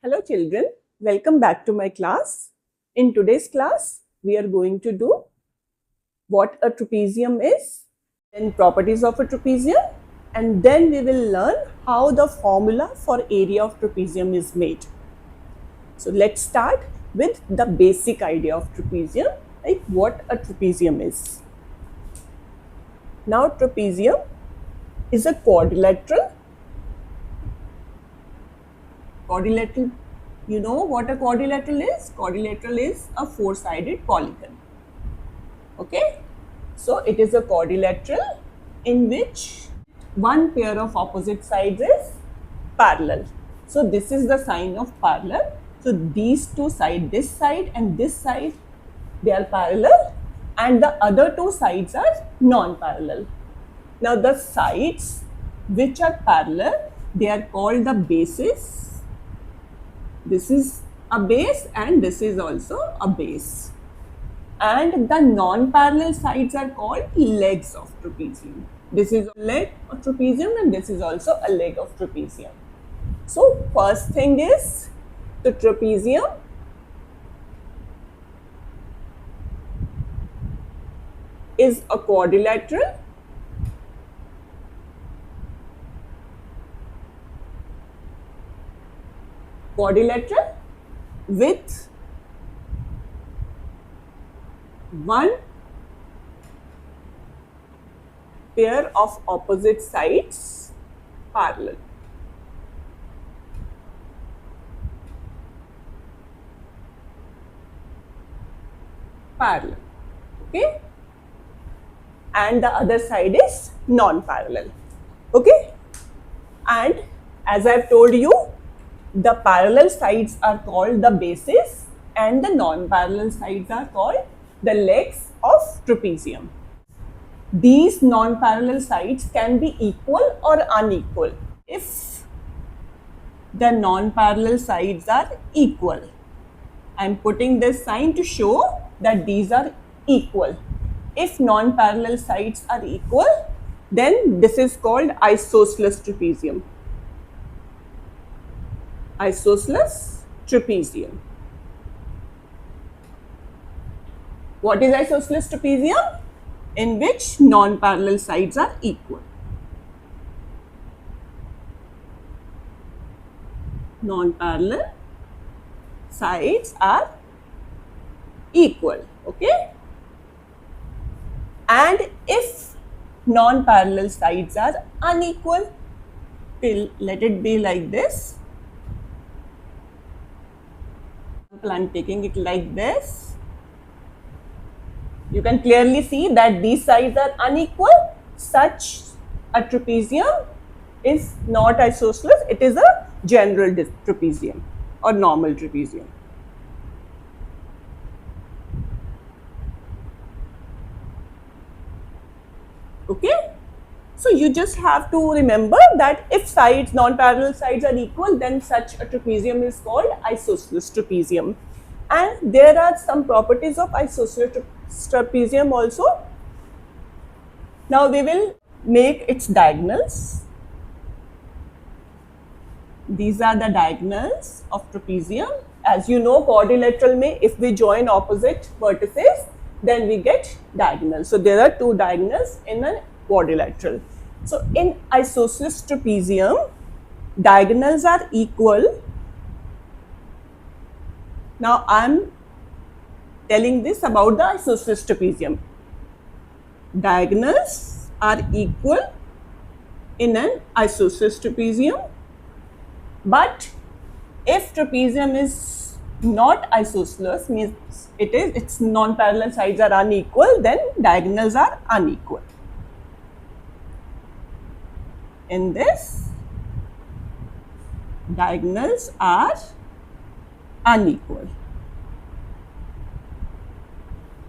Hello children, welcome back to my class. In today's class, we are going to do what a trapezium is, then properties of a trapezium, and then we will learn how the formula for area of trapezium is made. So let's start with the basic idea of trapezium, like what a trapezium is. Now trapezium is a quadrilateral. You know what a quadrilateral is? Quadrilateral is a four-sided polygon. Okay, so it is a quadrilateral in which one pair of opposite sides is parallel. So this is the sign of parallel. So these two sides, this side and this side, they are parallel, and the other two sides are non-parallel. Now the sides which are parallel, they are called the bases. This is a base and this is also a base. And the non-parallel sides are called legs of trapezium. This is a leg of trapezium and this is also a leg of trapezium. So first thing is, the trapezium is a quadrilateral with one pair of opposite sides parallel. Okay, and the other side is non-parallel. Okay, and as I've told you, the parallel sides are called the bases and the non-parallel sides are called the legs of trapezium. These non-parallel sides can be equal or unequal. If the non-parallel sides are equal, I am putting this sign to show that these are equal. If non-parallel sides are equal, then this is called isosceles trapezium. Isosceles trapezium. What is isosceles trapezium? In which non-parallel sides are equal. Non-parallel sides are equal. Okay? And if non-parallel sides are unequal, let it be like this. I'm taking it like this. You can clearly see that these sides are unequal. Such a trapezium is not isosceles. It is a general trapezium or normal trapezium. Okay, so you just have to remember that if non-parallel sides are equal, then such a trapezium is called isosceles trapezium. And there are some properties of isosceles trapezium also. Now we will make its diagonals. These are the diagonals of trapezium. As you know, quadrilateral mein, if we join opposite vertices, then we get diagonals. So there are two diagonals in a quadrilateral. So in isosceles trapezium, diagonals are equal. Now I am telling this about the isosceles trapezium. Diagonals are equal in an isosceles trapezium, but if trapezium is not isosceles, means its non-parallel sides are unequal, then diagonals are unequal. In this, diagonals are unequal.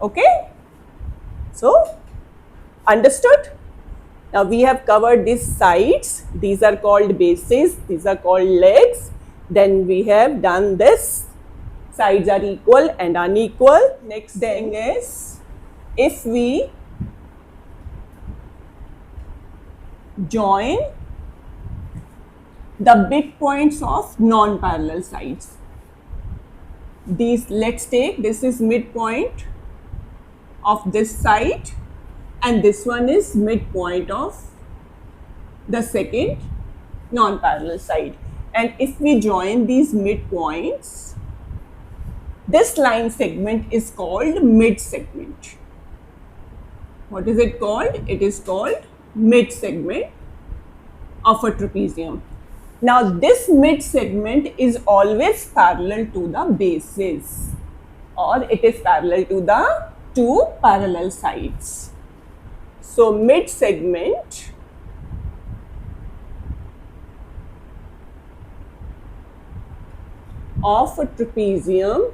Okay, so understood? Now we have covered these sides. These are called bases. These are called legs. Then we have done this. Sides are equal and unequal. Next thing is, if we join the midpoints of non-parallel sides. These, let's take, this is midpoint of this side and this one is midpoint of the second non-parallel side. And if we join these midpoints, this line segment is called mid segment. What is it called? It is called mid segment of a trapezium. Now this mid segment is always parallel to the bases, or it is parallel to the two parallel sides. So mid segment of a trapezium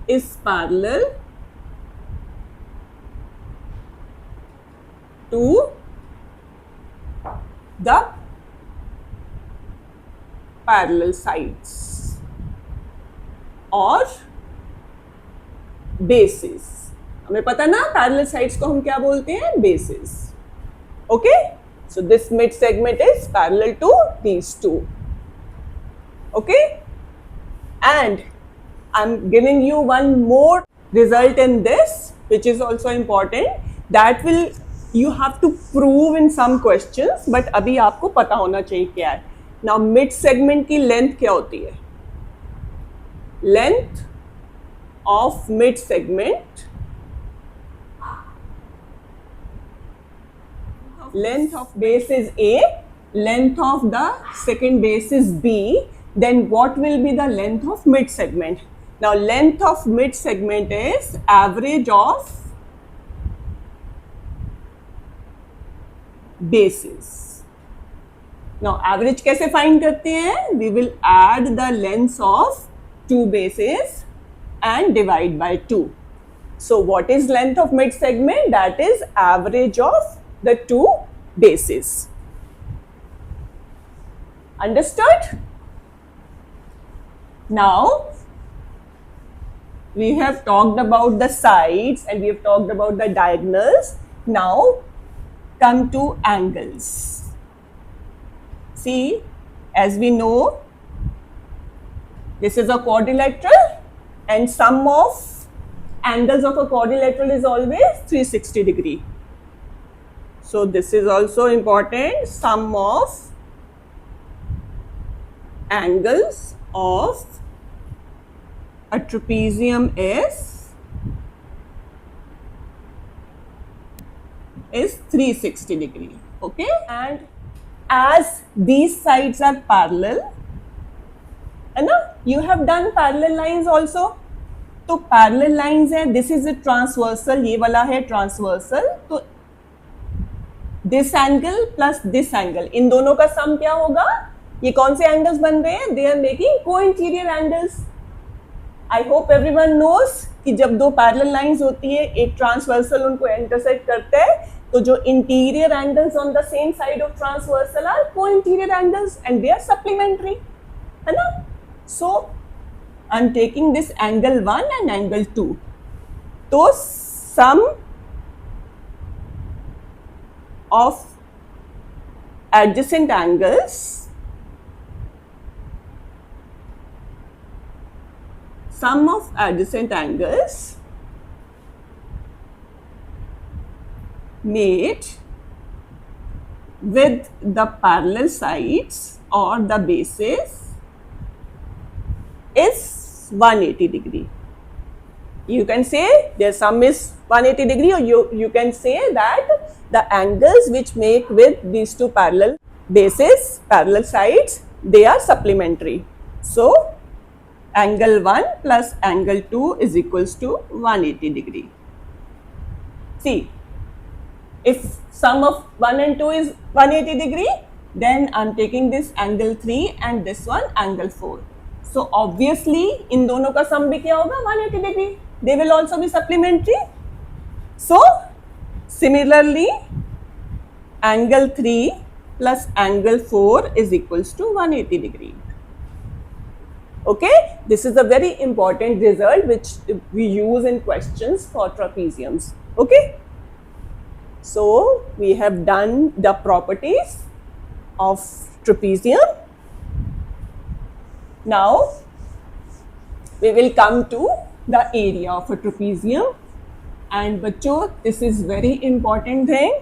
is parallel to the parallel sides और bases. हमें पता ना parallel sides को हम क्या बोलते हैं? Bases. Okay? So this mid segment is parallel to these two. Okay? And I'm giving you one more result in this, which is also important. That will you have to prove in some questions, but अभी आपको पता होना चाहिए क्या है. Now mid segment की length क्या होती है? Length of mid segment, length of base is A, length of the second base is B, then what will be the length of mid segment? Now length of mid segment is average of bases. Now average कैसे find करते हैं? We will add the lengths of two bases and divide by 2. So what is length of mid segment? That is average of the two bases. Understood? Now we have talked about the sides and we have talked about the diagonals. Now come to angles. See, as we know, this is a quadrilateral and sum of angles of a quadrilateral is always 360 degree. So this is also important. Sum of angles of a trapezium is 360 degree. Okay, and as these sides are parallel, and you have done parallel lines also. तो parallel lines है, this is a transversal, ये वाला है transversal, तो this angle plus this angle, इन दोनों का sum क्या होगा? ये कौन से angles बन रहे हैं? They are making co-interior angles. I hope everyone knows कि जब दो parallel lines होती है, एक transversal उनको intersect करते हैं, तो जो interior angles on the same side of transversal are co-interior angles and they are supplementary, है ना? So I'm taking this angle 1 and angle 2. So sum of adjacent angles, made with the parallel sides or the bases is 180 degree. You can say their sum is 180 degree, or you can say that the angles which make with these two parallel bases, parallel sides, they are supplementary. So angle 1 plus angle 2 is equals to 180 degree. See, if sum of 1 and 2 is 180 degree, then I am taking this angle 3 and this one angle 4. So obviously इन दोनों का sum भी क्या होगा? 180 degree. They will also be supplementary. So similarly, angle 3 plus angle 4 is equals to 180 degree. Okay, this is a very important result which we use in questions for trapeziums. Okay, So we have done the properties of trapezium. Now we will come to the area of a trapezium, and बच्चों this is very important thing,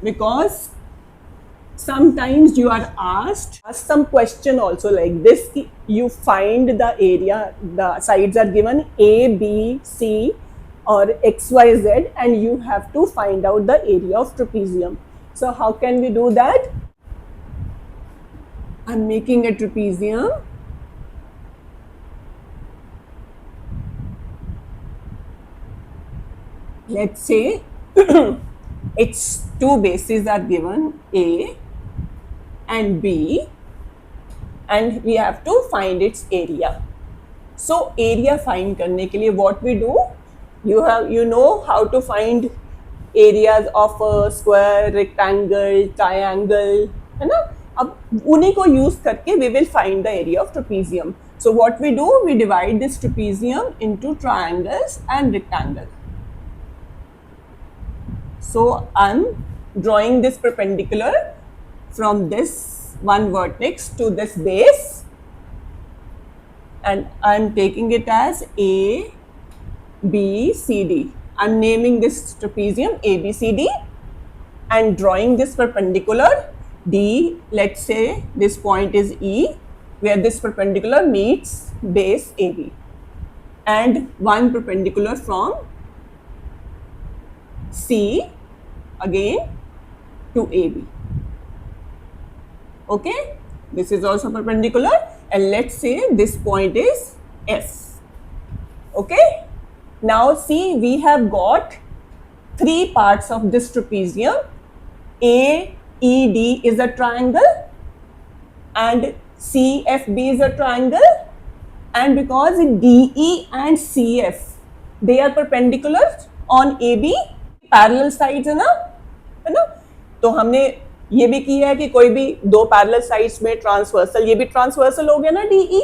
because sometimes you are asked some question also like this, you find the area, the sides are given A, B, C or X, Y, Z, and you have to find out the area of trapezium. So how can we do that? I'm making a trapezium. Let's say its two bases are given A and B, and we have to find its area. So area find करने के लिए what we do, you know how to find areas of a square, rectangle, triangle, है ना. अब उन्हीं को use करके we will find the area of trapezium. So what we do, we divide this trapezium into triangles and rectangles. So I'm drawing this perpendicular from this one vertex to this base, and I'm taking it as A, B, C, D. I'm naming this trapezium A, B, C, D, and drawing this perpendicular D. Let's say this point is E, where this perpendicular meets base AB, and one perpendicular from C again to AB. Okay, this is also perpendicular, and let's say this point is F. Okay, now see, we have got three parts of this trapezium. AED is a triangle and CFB is a triangle, and because DE and CF they are perpendicular on AB, parallel sides है ना. तो हमने ये भी किया है कि कोई भी दो पैरेलल साइड्स में ट्रांसवर्सल, ये भी ट्रांसवर्सल हो गया ना DE,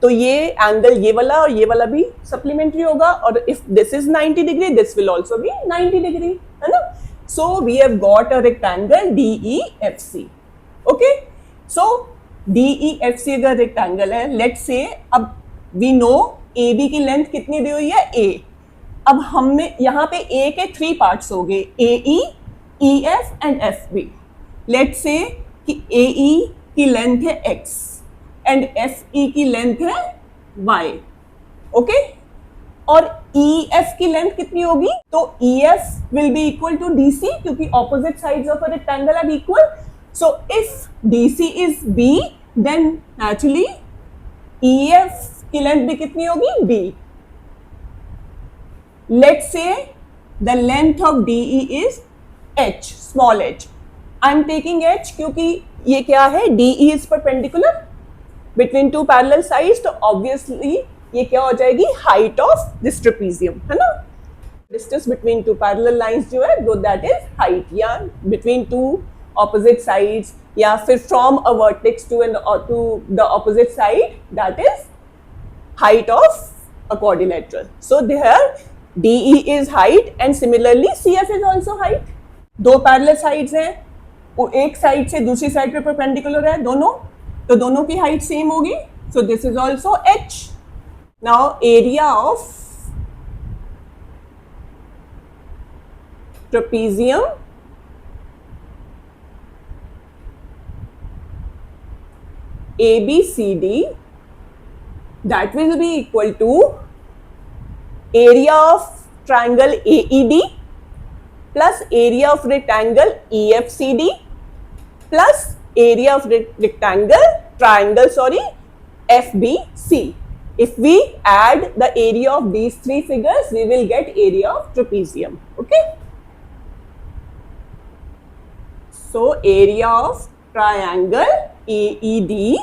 तो ये एंगल ये वाला और ये वाला भी सप्लीमेंट्री होगा, और if this is 90 degree this will also be 90 degree, है ना. So we have got a rectangle DEFC. Okay, so DEFC का रेक्टेंगल है. लेट्स से अब वी नो AB की लेंथ कितनी दी हुई है A. अब हमने यहाँ पे A के थ्री पार्ट्स हो गए, AE, EF and FB. Let's say कि AE की लेंथ है X एंड FE की लेंथ है Y. ओके, और EF की लेंथ कितनी होगी, तो EF will be equal to DC, क्योंकि opposite sides of a rectangle are equal. So if DC is B, then naturally EF की लेंथ भी कितनी होगी, B. Let's say the length of DE is H, small h. I'm taking H क्योंकि ये क्या है, DE is perpendicular between two parallel sides, तो obviously ये क्या हो जाएगी, height of this trapezium, है ना. Distance between two parallel lines जो है, वो that is height, या between two opposite sides, या फिर from a vertex to the opposite side, that is height of a quadrilateral. So there DE is height and similarly CF is also height. दो parallel sides हैं, वो एक side से दूसरी side पे perpendicular है दोनों, तो दोनों की हाइट सेम होगी. So this is also H. Now area of trapezium ABCD, that will be equal to area of triangle AED plus area of rectangle EFCD plus area of triangle FBC. If we add the area of these three figures, we will get area of trapezium. Okay, so area of triangle AED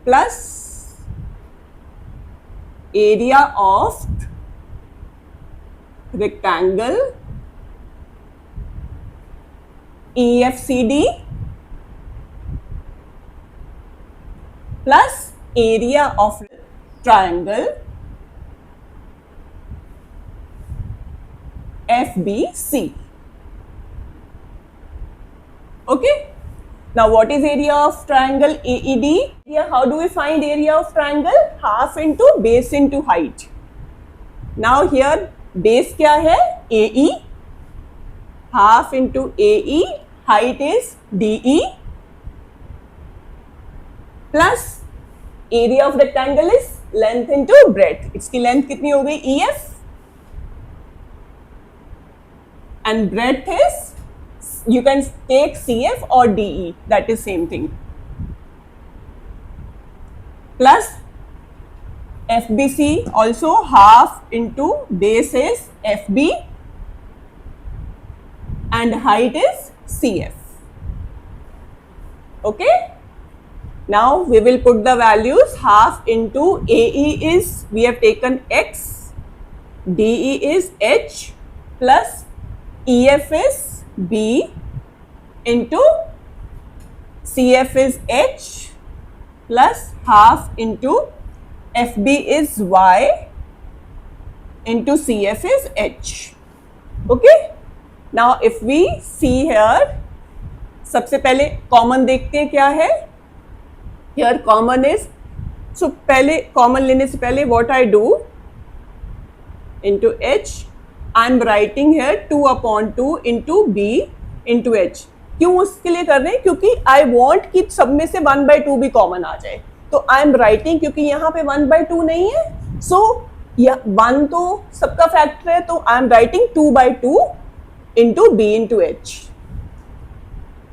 plus area of rectangle EFCD plus area of triangle FBC. Okay. Now what is area of triangle AED? Here how do we find area of triangle? Half into base into height. Now here base क्या है? AE. Half into AE. Height is DE. Plus area of rectangle is length into breadth. इसकी length कितनी हो गई? EF. And breadth is, you can take CF or DE, that is same thing. Plus FBC also half into base is FB and height is CF. Okay. Now we will put the values. Half into AE is, we have taken X, DE is H, plus EF is B into CF is H, plus half into FB is Y into CF is H. Okay. Now if we see here, सबसे पहले common देखते हैं क्या है. Here common is, so पहले common लेने से पहले what I do into H, I am writing here 2/2 into B into H. क्यों उसके लिए कर रहे हैं? क्योंकि I want कि सब में से 1/2 भी कॉमन आ जाए. तो I am writing, क्योंकि यहाँ पे 1/2 नहीं है, so 1 तो सबका फैक्टर है, तो I am writing 2/2 into B into H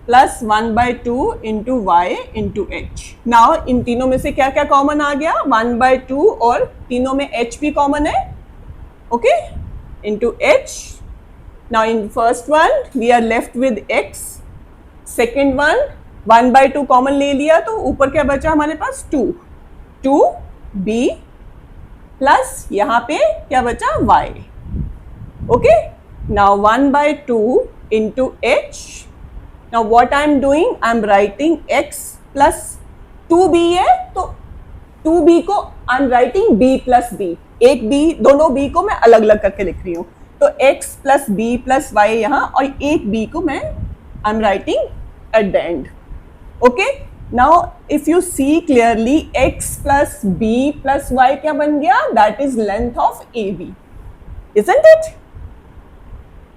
plus 1/2 into Y into H. Now इन तीनों में से क्या क्या कॉमन आ गया? 1/2 और तीनों में H भी कॉमन है. Okay, into H. Now in first one we are left with X. Second one 1/2 common ले लिया, तो ऊपर क्या बचा हमारे पास? 2B प्लस यहाँ पे क्या बचा? Y. Okay. Now 1/2 into H. Now what I am doing? I am writing X plus 2B है, तो 2B को I am writing B plus B. एक B, दोनों B को मैं अलग अलग करके लिख रही हूँ. तो X plus B plus Y यहाँ, और एक B को मैं I am writing at the end. Okay. Now if you see clearly, X plus B plus Y क्या बन गया? That is length of AB. Isn't it?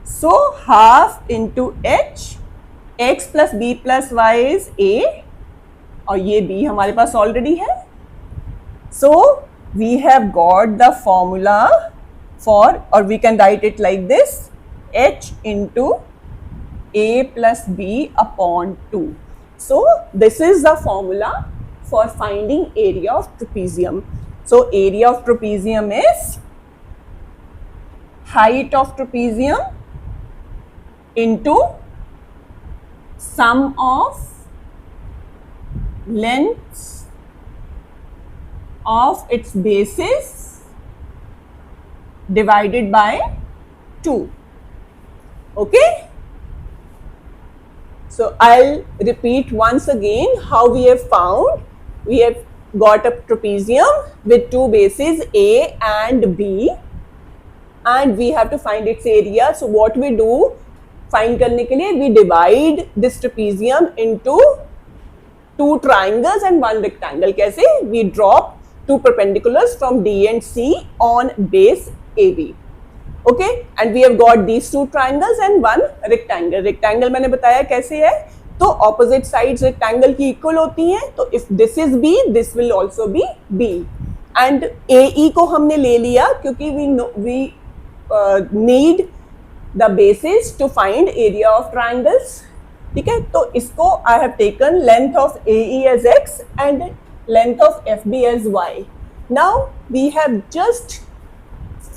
So half into H. X plus B plus Y is A, और ये B हमारे पास already है. So we have got the formula for, or we can write it like this: H into A plus B upon 2. So this is the formula for finding area of trapezium. So area of trapezium is height of trapezium into sum of lengths of its bases divided by 2. Okay. So I'll repeat once again how we have found. We have got a trapezium with two bases A and B, and we have to find its area. So what we do, find करने के लिए, we divide this trapezium into 2 triangles and 1 rectangle. कैसे? We drop 2 perpendiculars from D and C on base AB. Okay, and we have got these 2 triangles and 1 rectangle. Rectangle मैंने बताया कैसे है, तो opposite sides rectangle की equal होती हैं, तो if this is B, this will also be B. And AE को हमने ले लिया क्योंकि we need the basis to find area of triangles. ठीक है, तो इसको I have taken length of AE as X and length of FB as Y. Now we have just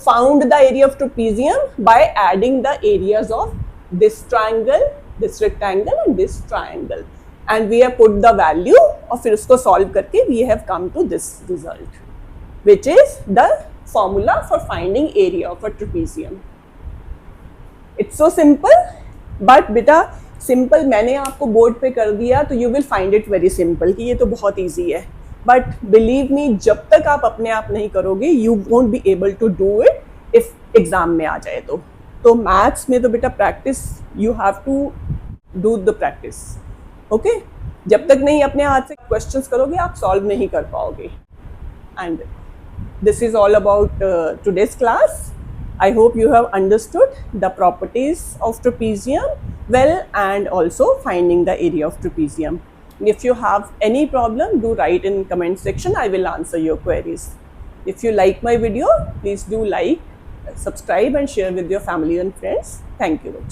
found the area of trapezium by adding the areas of this triangle, this rectangle and this triangle, and we have put the value और फिर उसको solve करके we have come to this result, which is the formula for finding area of a trapezium. It's so simple, but बेटा simple मैंने आपको board पे कर दिया तो you will find it very simple कि ये तो बहुत ईजी है, बट बिलीव मी जब तक आप अपने आप नहीं करोगे you won't be able to do it if exam में आ जाए तो. तो मैथ्स में तो बेटा practice, you have to do the practice, okay. जब तक नहीं अपने हाथ से क्वेश्चंस करोगे आप सॉल्व नहीं कर पाओगे। And this is all about today's class. I hope you have understood the properties of trapezium well and also finding the area of trapezium. If you have any problem, do write in comment section. I will answer your queries. If you like my video, please do like, subscribe and share with your family and friends. Thank you.